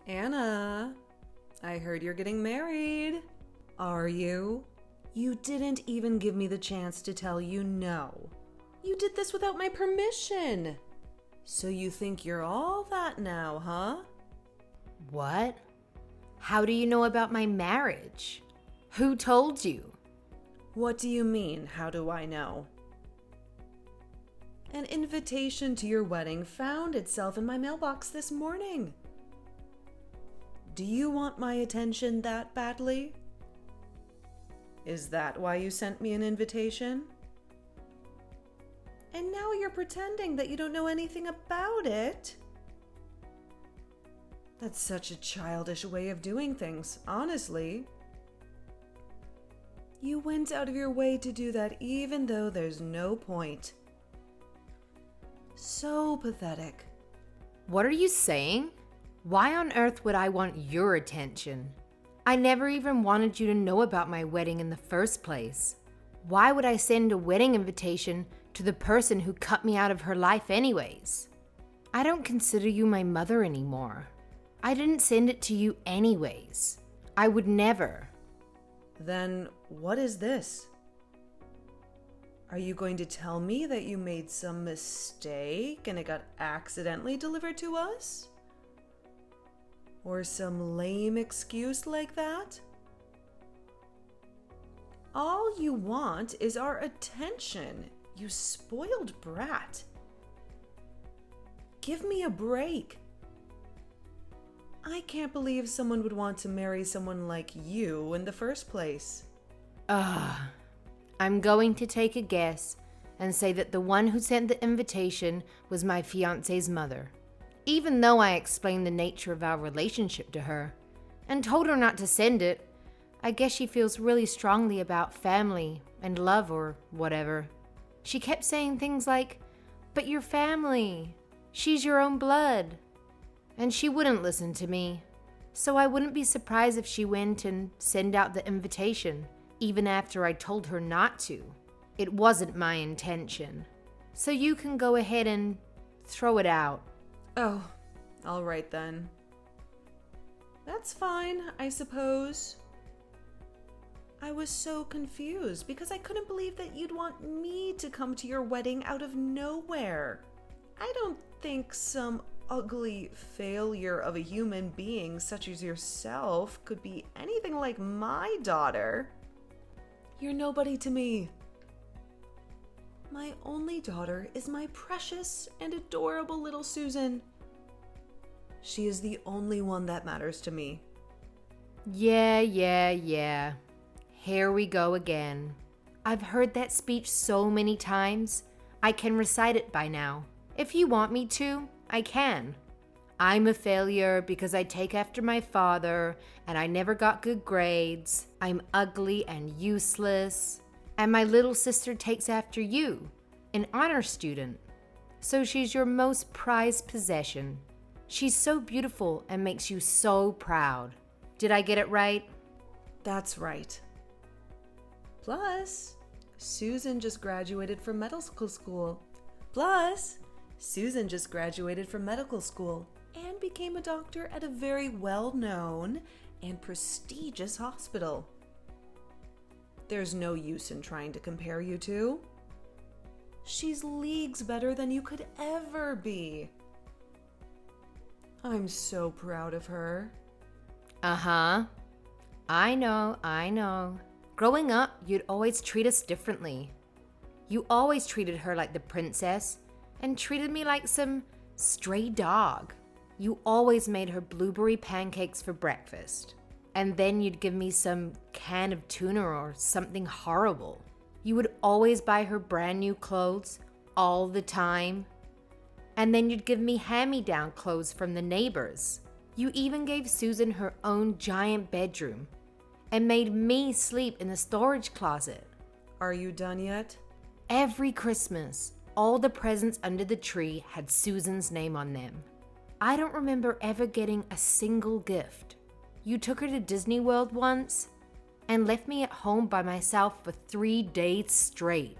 Anna, I heard you're getting married. Are you? You didn't even give me the chance to tell you no. You did this without my permission. So you think you're all that now, huh? What? How do you know about my marriage? Who told you? What do you mean, how do I know? An invitation to your wedding found itself in my mailbox this morning. Do you want my attention that badly? Is that why you sent me an invitation? And now you're pretending that you don't know anything about it? That's such a childish way of doing things, honestly. You went out of your way to do that even though there's no point. So pathetic. What are you saying? Why on earth would I want your attention? I never even wanted you to know about my wedding in the first place. Why would I send a wedding invitation to the person who cut me out of her life anyways? I don't consider you my mother anymore. I didn't send it to you anyways. I would never. Then what is this? Are you going to tell me that you made some mistake and it got accidentally delivered to us? Or some lame excuse like that? All you want is our attention, you spoiled brat. Give me a break. I can't believe someone would want to marry someone like you in the first place. I'm going to take a guess and say that the one who sent the invitation was my fiance's mother. Even though I explained the nature of our relationship to her and told her not to send it, I guess she feels really strongly about family and love or whatever. She kept saying things like, "But you're family. She's your own blood." And she wouldn't listen to me. So I wouldn't be surprised if she went and sent out the invitation, even after I told her not to. It wasn't my intention. So you can go ahead and throw it out. Oh, all right then. That's fine, I suppose. I was so confused because I couldn't believe that you'd want me to come to your wedding out of nowhere. I don't think some ugly failure of a human being such as yourself could be anything like my daughter. You're nobody to me. My only daughter is my precious and adorable little Susan. She is the only one that matters to me. Yeah. Here we go again. I've heard that speech so many times. I can recite it by now. If you want me to, I can. I'm a failure because I take after my father and I never got good grades. I'm ugly and useless. And my little sister takes after you, an honor student. So she's your most prized possession. She's so beautiful and makes you so proud. Did I get it right? That's right. Plus, Susan just graduated from medical school. And became a doctor at a very well-known and prestigious hospital. There's no use in trying to compare you two. She's leagues better than you could ever be. I'm so proud of her. I know. Growing up, you'd always treat us differently. You always treated her like the princess and treated me like some stray dog. You always made her blueberry pancakes for breakfast. And then you'd give me some can of tuna or something horrible. You would always buy her brand new clothes all the time. And then you'd give me hand-me-down clothes from the neighbors. You even gave Susan her own giant bedroom and made me sleep in the storage closet. Are you done yet? Every Christmas, all the presents under the tree had Susan's name on them. I don't remember ever getting a single gift. You took her to Disney World once and left me at home by myself for 3 days straight.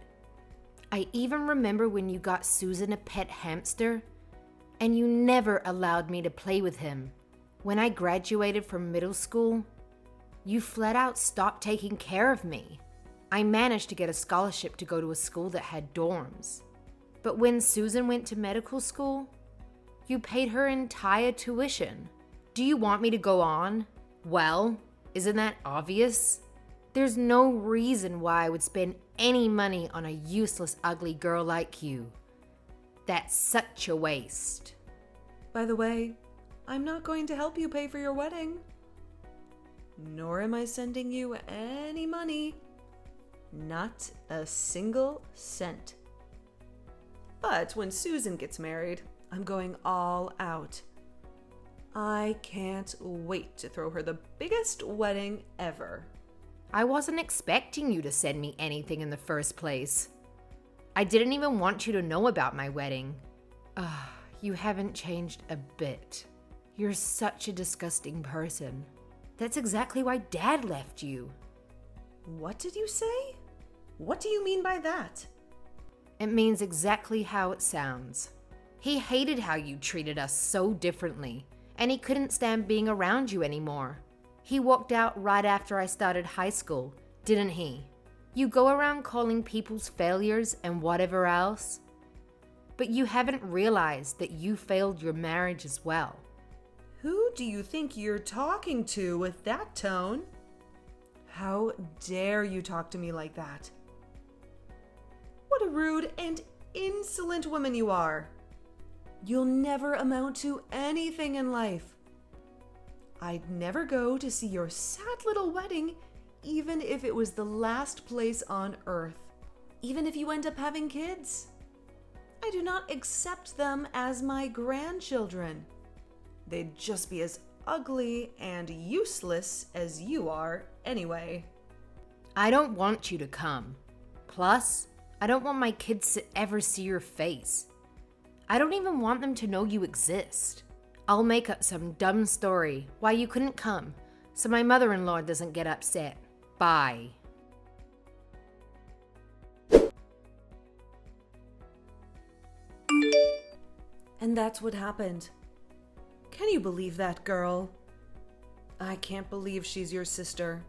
I even remember when you got Susan a pet hamster and you never allowed me to play with him. When I graduated from middle school, you flat out stopped taking care of me. I managed to get a scholarship to go to a school that had dorms. But when Susan went to medical school, you paid her entire tuition. Do you want me to go on? Well, isn't that obvious? There's no reason why I would spend any money on a useless, ugly girl like you. That's such a waste. By the way, I'm not going to help you pay for your wedding. Nor am I sending you any money. Not a single cent. But when Susan gets married, I'm going all out. I can't wait to throw her the biggest wedding ever. I wasn't expecting you to send me anything in the first place. I didn't even want you to know about my wedding. You haven't changed a bit. You're such a disgusting person. That's exactly why Dad left you. What did you say? What do you mean by that? It means exactly how it sounds. He hated how you treated us so differently, and he couldn't stand being around you anymore. He walked out right after I started high school, didn't he? You go around calling people's failures and whatever else, but you haven't realized that you failed your marriage as well. Who do you think you're talking to with that tone? How dare you talk to me like that? What a rude and insolent woman you are. You'll never amount to anything in life. I'd never go to see your sad little wedding, even if it was the last place on earth. Even if you end up having kids. I do not accept them as my grandchildren. They'd just be as ugly and useless as you are anyway. I don't want you to come. Plus, I don't want my kids to ever see your face. I don't even want them to know you exist. I'll make up some dumb story why you couldn't come, so my mother-in-law doesn't get upset. Bye. And that's what happened. Can you believe that, girl? I can't believe she's your sister.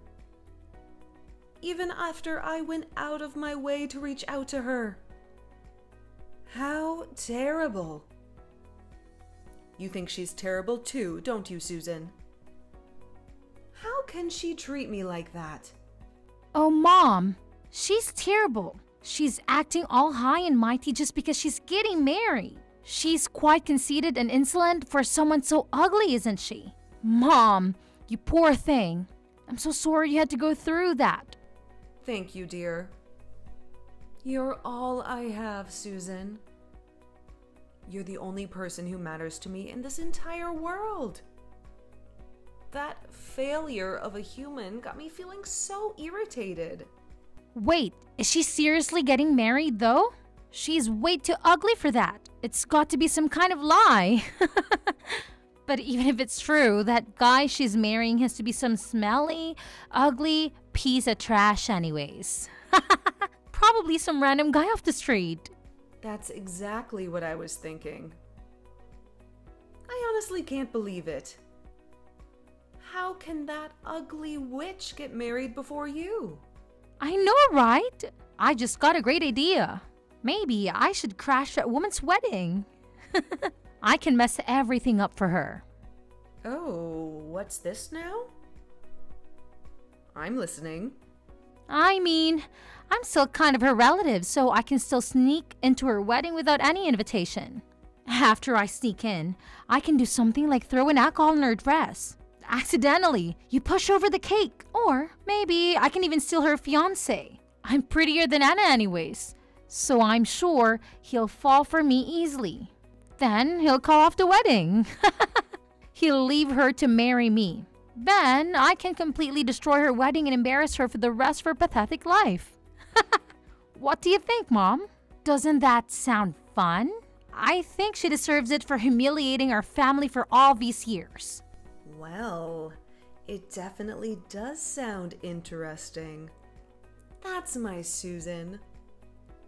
Even after I went out of my way to reach out to her. How terrible. You think she's terrible too, don't you, Susan? How can she treat me like that? Oh, Mom, she's terrible. She's acting all high and mighty just because she's getting married. She's quite conceited and insolent for someone so ugly, isn't she? Mom, you poor thing. I'm so sorry you had to go through that. Thank you, dear. You're all I have, Susan. You're the only person who matters to me in this entire world. That failure of a human got me feeling so irritated. Wait, is she seriously getting married though? She's way too ugly for that. It's got to be some kind of lie. But even if it's true, that guy she's marrying has to be some smelly, ugly piece of trash anyways. Probably some random guy off the street. That's exactly what I was thinking. I honestly can't believe it. How can that ugly witch get married before you? I know, right? I just got a great idea. Maybe I should crash that woman's wedding. I can mess everything up for her. Oh, what's this now? I'm listening. I mean, I'm still kind of her relative, so I can still sneak into her wedding without any invitation. After I sneak in, I can do something like throw in alcohol in her dress. Accidentally, you push over the cake. Or maybe I can even steal her fiancé. I'm prettier than Anna anyways, so I'm sure he'll fall for me easily. Then he'll call off the wedding. He'll leave her to marry me. Then I can completely destroy her wedding and embarrass her for the rest of her pathetic life. What do you think, Mom? Doesn't that sound fun? I think she deserves it for humiliating our family for all these years. Well, it definitely does sound interesting. That's my Susan.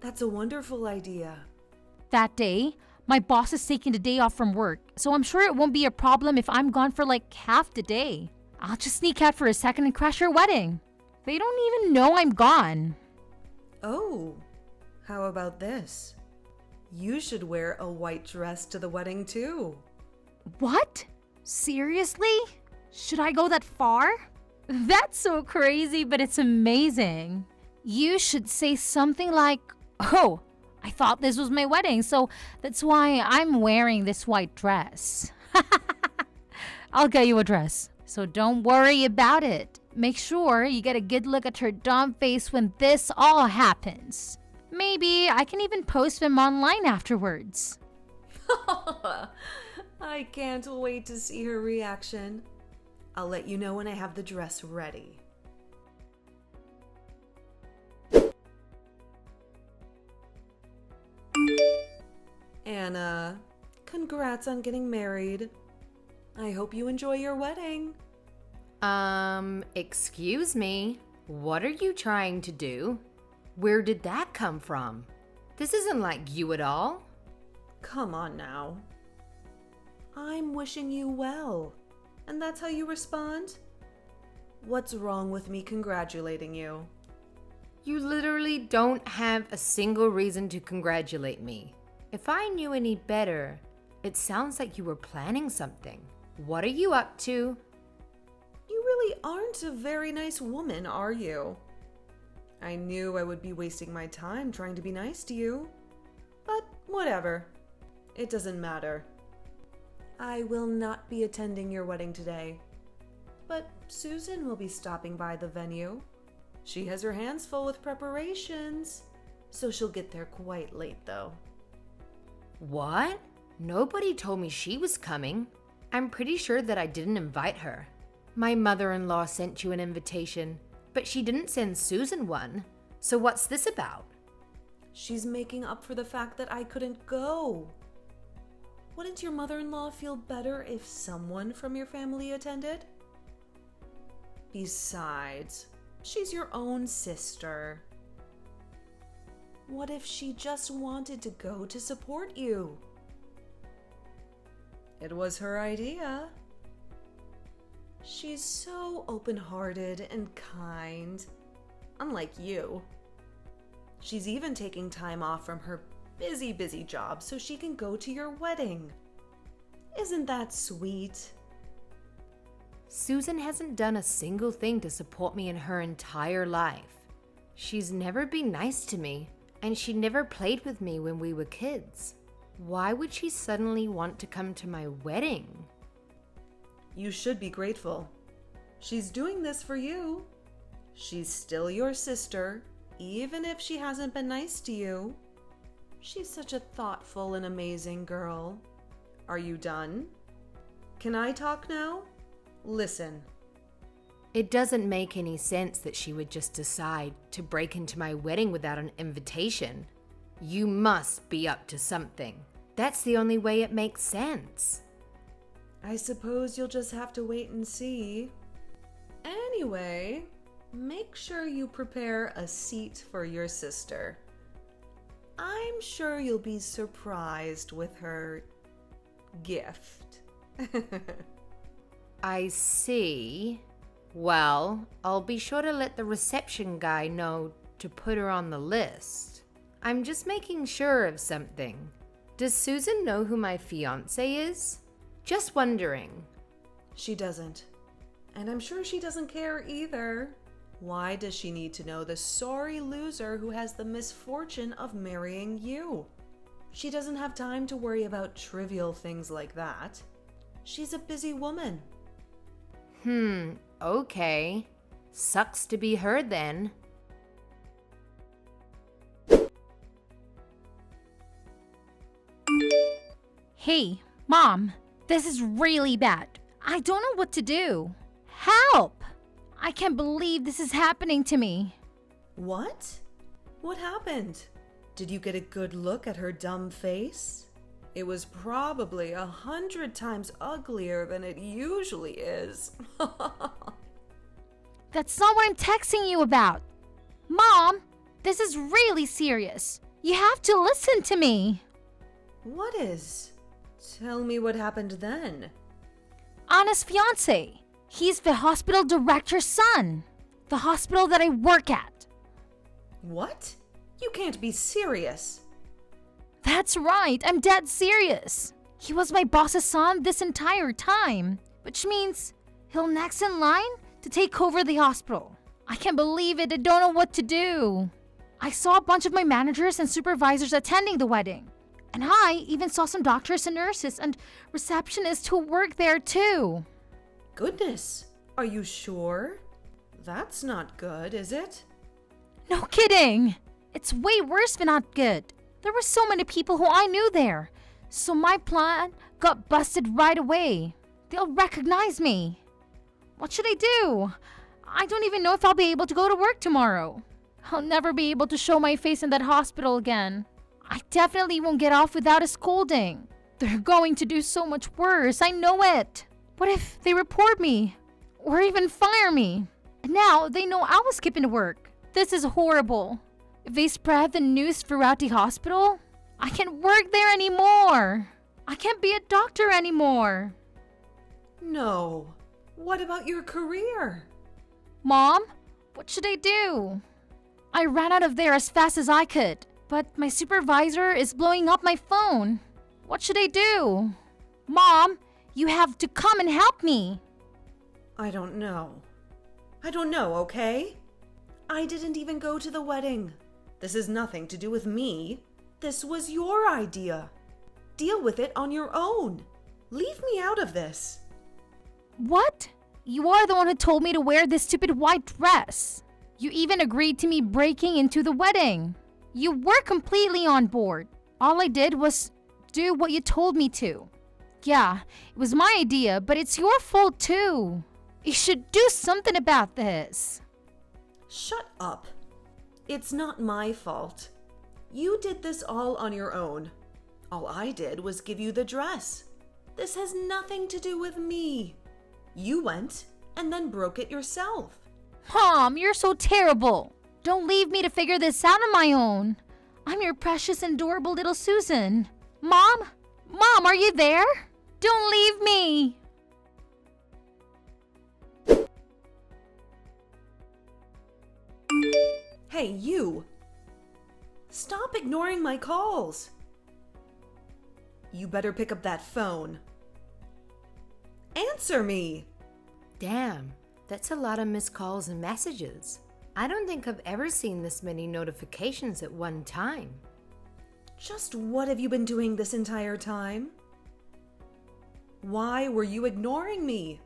That's a wonderful idea. That day, My boss is taking the day off from work, so I'm sure it won't be a problem if I'm gone for like half the day. I'll just sneak out for a second and crash your wedding. They don't even know I'm gone. Oh, how about this? You should wear a white dress to the wedding too. What? Seriously? Should I go that far? That's so crazy, but it's amazing. You should say something like, "Oh, I thought this was my wedding, so that's why I'm wearing this white dress." I'll get you a dress, so don't worry about it. Make sure you get a good look at her dumb face when this all happens. Maybe I can even post them online afterwards. I can't wait to see her reaction. I'll let you know when I have the dress ready. Anna, congrats on getting married. I hope you enjoy your wedding. Excuse me. What are you trying to do? Where did that come from? This isn't like you at all. Come on now. I'm wishing you well. And that's how you respond? What's wrong with me congratulating you? You literally don't have a single reason to congratulate me. If I knew any better, it sounds like you were planning something. What are you up to? You really aren't a very nice woman, are you? I knew I would be wasting my time trying to be nice to you. But whatever. It doesn't matter. I will not be attending your wedding today. But Susan will be stopping by the venue. She has her hands full with preparations, so she'll get there quite late though. What? Nobody told me she was coming. I'm pretty sure that I didn't invite her. My mother-in-law sent you an invitation, but she didn't send Susan one. So what's this about? She's making up for the fact that I couldn't go. Wouldn't your mother-in-law feel better if someone from your family attended? Besides, she's your own sister. What if she just wanted to go to support you? It was her idea. She's so open-hearted and kind, unlike you. She's even taking time off from her busy job so she can go to your wedding. Isn't that sweet? Susan hasn't done a single thing to support me in her entire life. She's never been nice to me, and she never played with me when we were kids. Why would she suddenly want to come to my wedding? You should be grateful. She's doing this for you. She's still your sister, even if she hasn't been nice to you. She's such a thoughtful and amazing girl. Are you done? Can I talk now? Listen. It doesn't make any sense that she would just decide to break into my wedding without an invitation. You must be up to something. That's the only way it makes sense. I suppose you'll just have to wait and see. Anyway, make sure you prepare a seat for your sister. I'm sure you'll be surprised with her gift. I see. Well, I'll be sure to let the reception guy know to put her on the list. I'm just making sure of something. Does Susan know who my fiancé is? Just wondering. She doesn't. And I'm sure she doesn't care either. Why does she need to know the sorry loser who has the misfortune of marrying you? She doesn't have time to worry about trivial things like that. She's a busy woman. Okay. Sucks to be her then. Hey, Mom, this is really bad. I don't know what to do. Help! I can't believe this is happening to me. What? What happened? Did you get a good look at her dumb face? It was probably 100 times uglier than it usually is. That's not what I'm texting you about. Mom, this is really serious. You have to listen to me. What is? Tell me what happened then. Anna's fiance. He's the hospital director's son. The hospital that I work at. What? You can't be serious. That's right, I'm dead serious. He was my boss's son this entire time, which means he'll next in line to take over the hospital. I can't believe it, I don't know what to do. I saw a bunch of my managers and supervisors attending the wedding. And I even saw some doctors and nurses and receptionists who work there too. Goodness, are you sure? That's not good, is it? No kidding! It's way worse than not good. There were so many people who I knew there. So my plan got busted right away. They'll recognize me. What should I do? I don't even know if I'll be able to go to work tomorrow. I'll never be able to show my face in that hospital again. I definitely won't get off without a scolding. They're going to do so much worse, I know it. What if they report me? Or even fire me? And now they know I was skipping to work. This is horrible. If they spread the news throughout the hospital, I can't work there anymore. I can't be a doctor anymore. No. What about your career? Mom, what should I do? I ran out of there as fast as I could, but my supervisor is blowing up my phone. What should I do? Mom, you have to come and help me. I don't know. Okay? I didn't even go to the wedding. This has nothing to do with me. This was your idea. Deal with it on your own. Leave me out of this. What? You are the one who told me to wear this stupid white dress. You even agreed to me breaking into the wedding. You were completely on board. All I did was do what you told me to. Yeah, it was my idea, but it's your fault too. You should do something about this. Shut up. It's not my fault. You did this all on your own. All I did was give you the dress. This has nothing to do with me. You went and then broke it yourself. Mom, you're so terrible. Don't leave me to figure this out on my own. I'm your precious and adorable little Susan. Mom? Mom, are you there? Don't leave me. Hey, you! Stop ignoring my calls! You better pick up that phone. Answer me! Damn, that's a lot of missed calls and messages. I don't think I've ever seen this many notifications at one time. Just what have you been doing this entire time? Why were you ignoring me?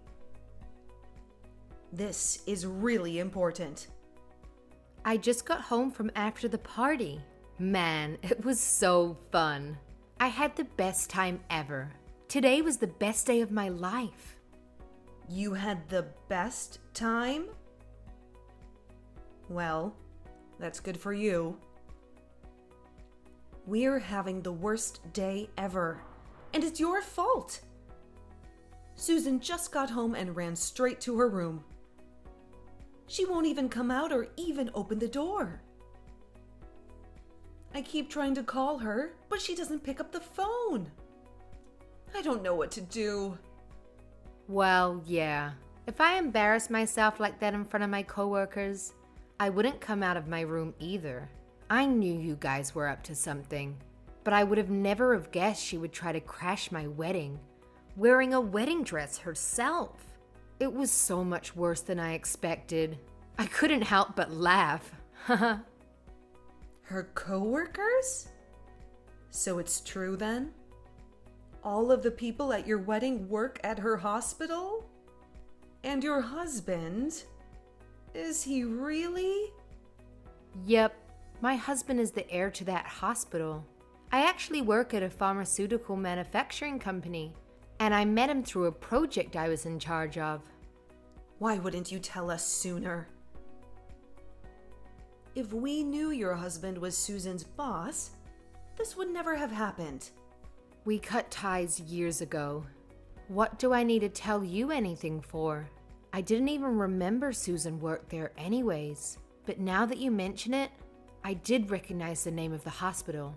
This is really important. I just got home from after the party. Man, it was so fun. I had the best time ever. Today was the best day of my life. You had the best time? Well, that's good for you. We're having the worst day ever, and it's your fault. Susan just got home and ran straight to her room. She won't even come out or even open the door. I keep trying to call her, but she doesn't pick up the phone. I don't know what to do. Well, yeah. If I embarrassed myself like that in front of my coworkers, I wouldn't come out of my room either. I knew you guys were up to something, but I would have never have guessed she would try to crash my wedding, wearing a wedding dress herself. It was so much worse than I expected. I couldn't help but laugh. Her coworkers? So it's true then? All of the people at your wedding work at her hospital? And your husband? Is he really? Yep, my husband is the heir to that hospital. I actually work at a pharmaceutical manufacturing company, and I met him through a project I was in charge of. Why wouldn't you tell us sooner? If we knew your husband was Susan's boss, this would never have happened. We cut ties years ago. What do I need to tell you anything for? I didn't even remember Susan worked there anyways. But now that you mention it, I did recognize the name of the hospital.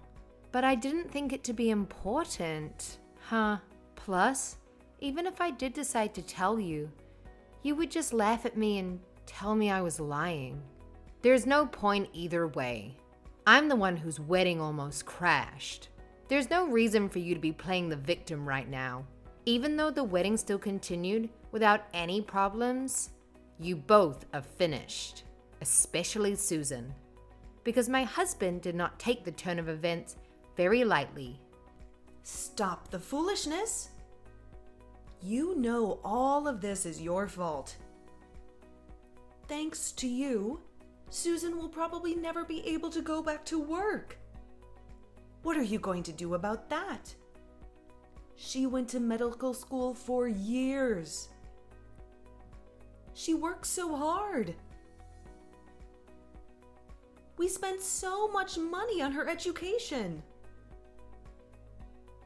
But I didn't think it to be important. Plus, even if I did decide to tell you, you would just laugh at me and tell me I was lying. There's no point either way. I'm the one whose wedding almost crashed. There's no reason for you to be playing the victim right now. Even though the wedding still continued without any problems, you both are finished, especially Susan, because my husband did not take the turn of events very lightly. Stop the foolishness. You know all of this is your fault. Thanks to you, Susan will probably never be able to go back to work. What are you going to do about that? She went to medical school for years. She worked so hard. We spent so much money on her education.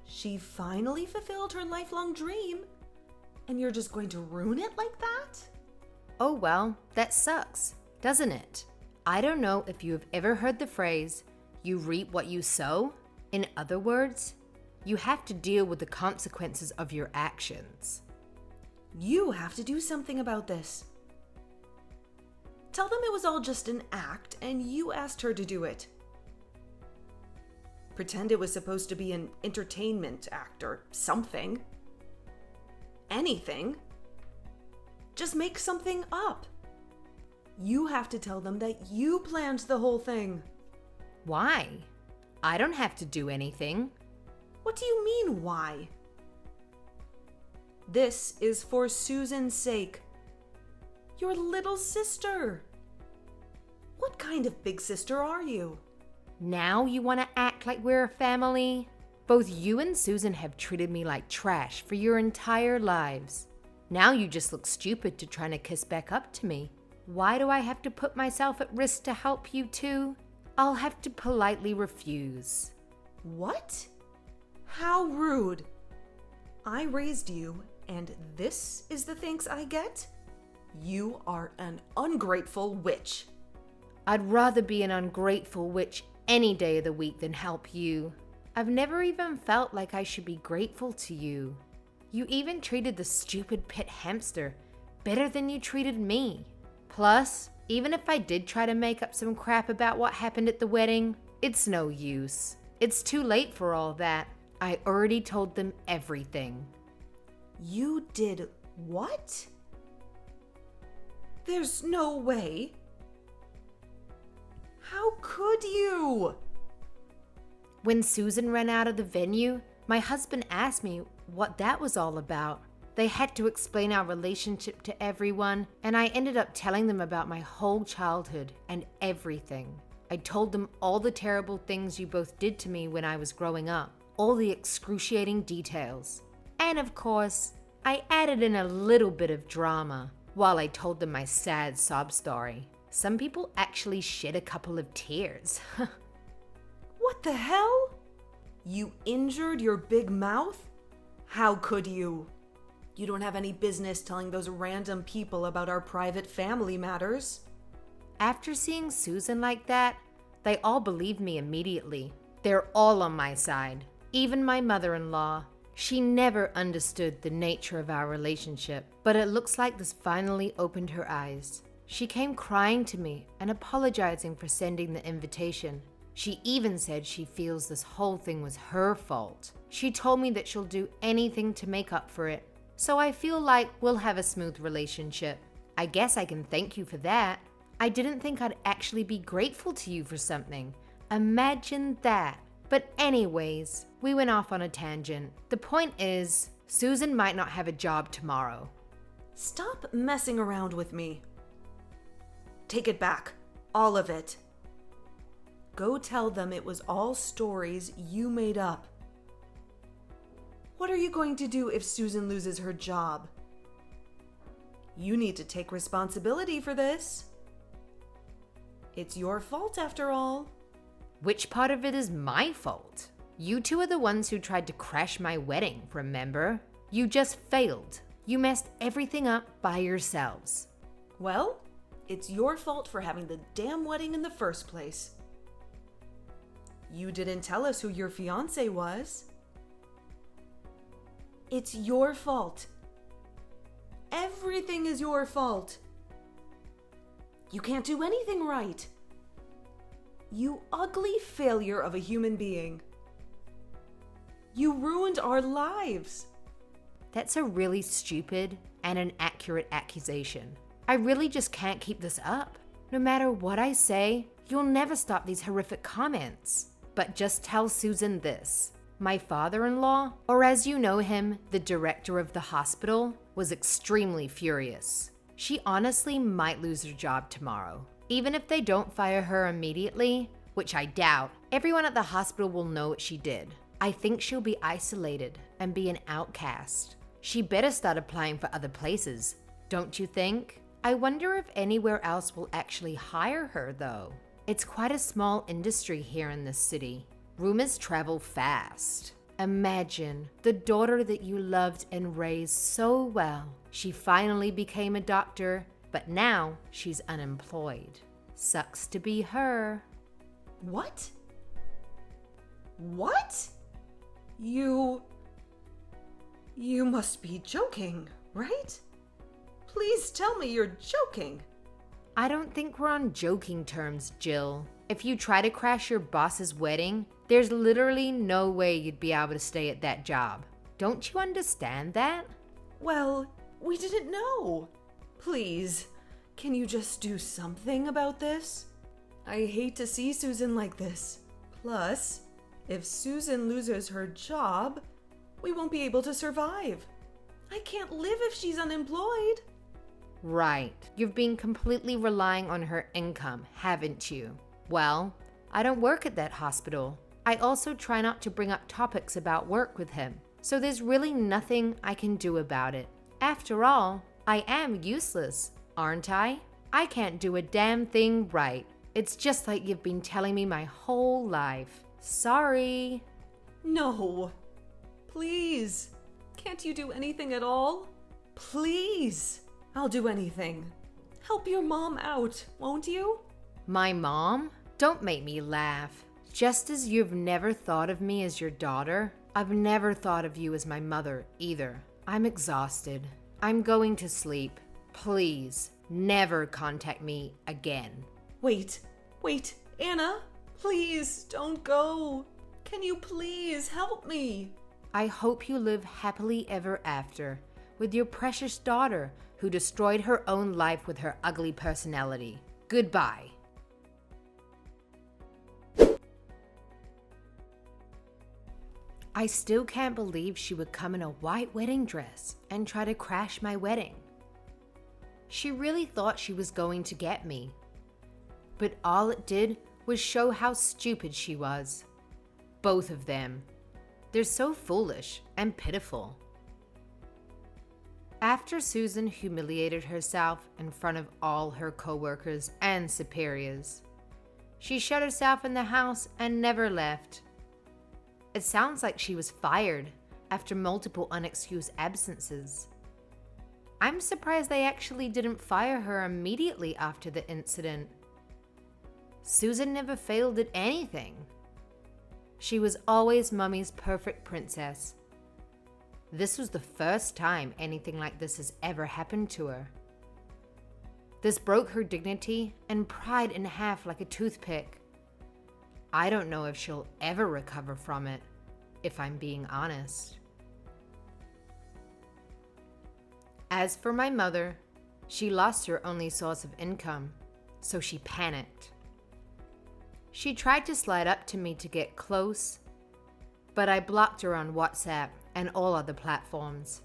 She finally fulfilled her lifelong dream, and you're just going to ruin it like that? Oh well, that sucks, doesn't it? I don't know if you have ever heard the phrase, you reap what you sow. In other words, you have to deal with the consequences of your actions. You have to do something about this. Tell them it was all just an act and you asked her to do it. Pretend it was supposed to be an entertainment act or something. Anything. Just make something up. You have to tell them that you planned the whole thing. Why? I don't have to do anything. What do you mean, why? This is for Susan's sake. Your little sister. What kind of big sister are you? Now you want to act like we're a family? Both you and Susan have treated me like trash for your entire lives. Now you just look stupid to trying to kiss back up to me. Why do I have to put myself at risk to help you too? I'll have to politely refuse. What? How rude. I raised you, and this is the thanks I get? You are an ungrateful witch. I'd rather be an ungrateful witch any day of the week than help you. I've never even felt like I should be grateful to you. You even treated the stupid pet hamster better than you treated me. Plus, even if I did try to make up some crap about what happened at the wedding, it's no use. It's too late for all that. I already told them everything. You did what? There's no way. How could you? When Susan ran out of the venue, my husband asked me what that was all about. They had to explain our relationship to everyone, and I ended up telling them about my whole childhood and everything. I told them all the terrible things you both did to me when I was growing up, all the excruciating details. And of course, I added in a little bit of drama while I told them my sad sob story. Some people actually shed a couple of tears. What the hell? You injured your big mouth? How could you? You don't have any business telling those random people about our private family matters. After seeing Susan like that, they all believed me immediately. They're all on my side. Even my mother-in-law. She never understood the nature of our relationship, but it looks like this finally opened her eyes. She came crying to me and apologizing for sending the invitation. She even said she feels this whole thing was her fault. She told me that she'll do anything to make up for it. So I feel like we'll have a smooth relationship. I guess I can thank you for that. I didn't think I'd actually be grateful to you for something. Imagine that. But anyways, we went off on a tangent. The point is, Susan might not have a job tomorrow. Stop messing around with me. Take it back. All of it. Go tell them it was all stories you made up. What are you going to do if Susan loses her job? You need to take responsibility for this. It's your fault after all. Which part of it is my fault? You two are the ones who tried to crash my wedding, remember? You just failed. You messed everything up by yourselves. Well, it's your fault for having the damn wedding in the first place. You didn't tell us who your fiancé was. It's your fault. Everything is your fault. You can't do anything right. You ugly failure of a human being. You ruined our lives. That's a really stupid and inaccurate accusation. I really just can't keep this up. No matter what I say, you'll never stop these horrific comments. But just tell Susan this. My father-in-law, or as you know him, the director of the hospital, was extremely furious. She honestly might lose her job tomorrow. Even if they don't fire her immediately, which I doubt, everyone at the hospital will know what she did. I think she'll be isolated and be an outcast. She better start applying for other places, don't you think? I wonder if anywhere else will actually hire her, though. It's quite a small industry here in this city. Rumors travel fast. Imagine the daughter that you loved and raised so well. She finally became a doctor, but now she's unemployed. Sucks to be her. What? What? You must be joking, right? Please tell me you're joking. I don't think we're on joking terms, Jill. If you try to crash your boss's wedding, there's literally no way you'd be able to stay at that job. Don't you understand that? Well, we didn't know. Please, can you just do something about this? I hate to see Susan like this. Plus, if Susan loses her job, we won't be able to survive. I can't live if she's unemployed. Right. You've been completely relying on her income, haven't you? Well, I don't work at that hospital. I also try not to bring up topics about work with him, so there's really nothing I can do about it. After all, I am useless, aren't I? I can't do a damn thing right. It's just like you've been telling me my whole life. Sorry. No. Please. Can't you do anything at all? Please. I'll do anything. Help your mom out, won't you? My mom? Don't make me laugh. Just as you've never thought of me as your daughter, I've never thought of you as my mother either. I'm exhausted. I'm going to sleep. Please, never contact me again. Wait, Anna, please don't go. Can you please help me? I hope you live happily ever after with your precious daughter who destroyed her own life with her ugly personality. Goodbye. I still can't believe she would come in a white wedding dress and try to crash my wedding. She really thought she was going to get me. But all it did was show how stupid she was. Both of them. They're so foolish and pitiful. After Susan humiliated herself in front of all her coworkers and superiors, she shut herself in the house and never left. It sounds like she was fired after multiple unexcused absences. I'm surprised they actually didn't fire her immediately after the incident. Susan never failed at anything. She was always Mummy's perfect princess. This was the first time anything like this has ever happened to her. This broke her dignity and pride in half like a toothpick. I don't know if she'll ever recover from it, if I'm being honest. As for my mother, she lost her only source of income, so she panicked. She tried to slide up to me to get close, but I blocked her on WhatsApp and all other platforms.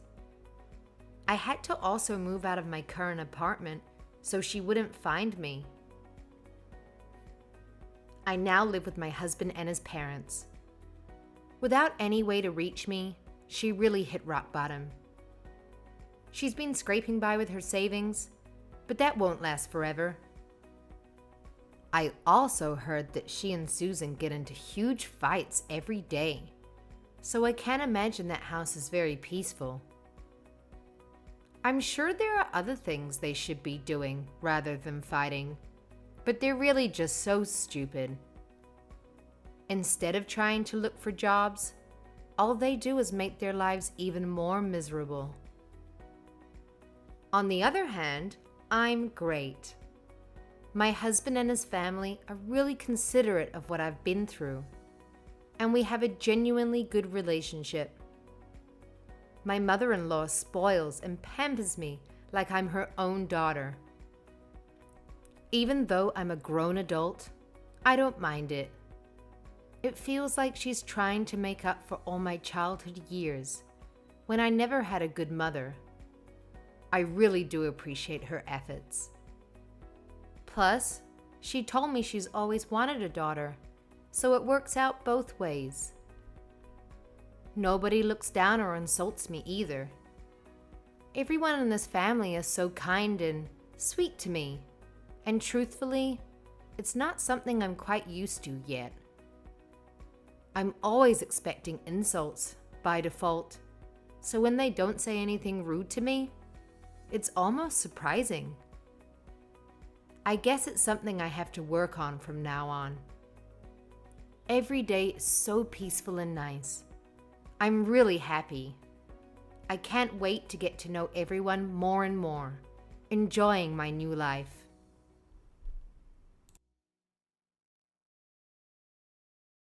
I had to also move out of my current apartment so she wouldn't find me. I now live with my husband and his parents. Without any way to reach me, she really hit rock bottom. She's been scraping by with her savings, but that won't last forever. I also heard that she and Susan get into huge fights every day, so I can't imagine that house is very peaceful. I'm sure there are other things they should be doing rather than fighting, but they're really just so stupid. Instead of trying to look for jobs, all they do is make their lives even more miserable. On the other hand, I'm great. My husband and his family are really considerate of what I've been through, and we have a genuinely good relationship. My mother-in-law spoils and pampers me like I'm her own daughter. Even though I'm a grown adult, I don't mind it. It feels like she's trying to make up for all my childhood years when I never had a good mother. I really do appreciate her efforts. Plus, she told me she's always wanted a daughter, so it works out both ways. Nobody looks down or insults me either. Everyone in this family is so kind and sweet to me, and truthfully, it's not something I'm quite used to yet. I'm always expecting insults by default, so when they don't say anything rude to me, it's almost surprising. I guess it's something I have to work on from now on. Every day is so peaceful and nice. I'm really happy. I can't wait to get to know everyone more and more, enjoying my new life.